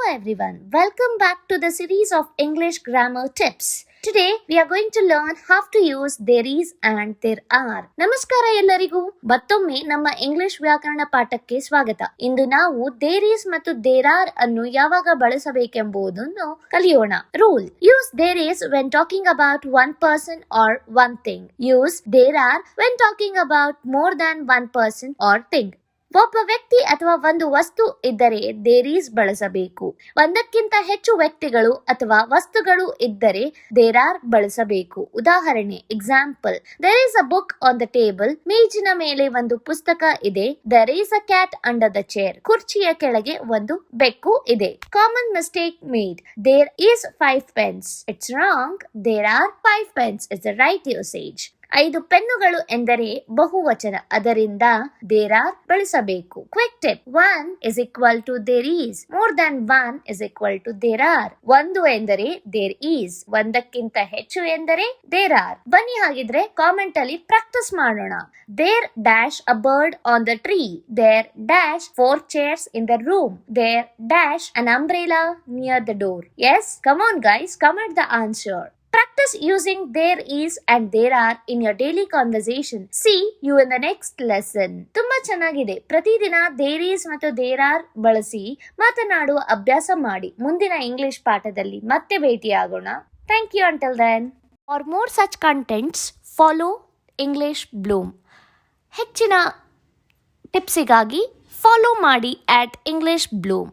everyone, welcome back to the series of English grammar tips. Today we are going to learn how to use there is and there are. ನಮಸ್ಕಾರ ಎಲ್ಲರಿಗೂ, ಮತ್ತೊಮ್ಮೆ ನಮ್ಮ English ವ್ಯಾಕರಣ ಪಾಠಕ್ಕೆ ಸ್ವಾಗತ. ಇಂದು ನಾವು there is ಮತ್ತು there are ಅನ್ನು ಯಾವಾಗ ಬಳಸಬೇಕೆಂಬುದನ್ನು ಕಲಿಯೋಣ. Rule: use there is when talking about one person or one thing. Use there are when talking about more than one person or thing. ಒಬ್ಬ ವ್ಯಕ್ತಿ ಅಥವಾ ಒಂದು ವಸ್ತು ಇದ್ದರೆ ದೇರ್ ಈಸ್ ಬಳಸಬೇಕು. ಒಂದಕ್ಕಿಂತ ಹೆಚ್ಚು ವ್ಯಕ್ತಿಗಳು ಅಥವಾ ವಸ್ತುಗಳು ಇದ್ದರೆ ದೇರ್ ಆರ್ ಬಳಸಬೇಕು. ಉದಾಹರಣೆ: example, there is a book on the table. ಮೇಜಿನ ಮೇಲೆ ಒಂದು ಪುಸ್ತಕ ಇದೆ. There is a cat under the chair. ಕುರ್ಚಿಯ ಕೆಳಗೆ ಒಂದು ಬೆಕ್ಕು ಇದೆ. Common mistake made: there is 5 pens. It's wrong. There are 5 pens is the right usage. 5 ಪೆನ್ನುಗಳು ಎಂದರೆ ಬಹುವಚನ, ಅದರಿಂದ ದೇರ್ ಆರ್ ಬಳಸಬೇಕು. Quick tip: 1 is equal to there is. More than 1 is equal to there are. 1 ಎಂದರೆ there is, ಒಂದಕ್ಕಿಂತ ಹೆಚ್ಚು ಎಂದರೆ there are. ಬನ್ನಿ ಹಾಗಿದ್ರೆ ಕಾಮೆಂಟ್ ಅಲ್ಲಿ ಪ್ರಾಕ್ಟೀಸ್ ಮಾಡೋಣ. There dash a bird on the tree. There dash 4 chairs in the room. There dash an umbrella near the door. Yes, come on guys, comment the answer. Practice using there is and there are in your daily conversation. See you in the next lesson. ತುಂಬಾ ಚೆನ್ನಾಗಿದೆ. ಪ್ರತಿದಿನ there is ಮತ್ತು there are ಬಳಸಿ ಮಾತನಾಡುವ ಅಭ್ಯಾಸ ಮಾಡಿ. ಮುಂದಿನ English ಪಾಠದಲ್ಲಿ ಮತ್ತೆ ಭೇಟಿಯಾಗೋಣ. Thank you until then. For more such contents, follow English Bloom. ಹೆಚ್ಚಿನ ಟಿಪ್ಸಿಗಾಗಿ ಫಾಲೋ ಮಾಡಿ @English Bloom.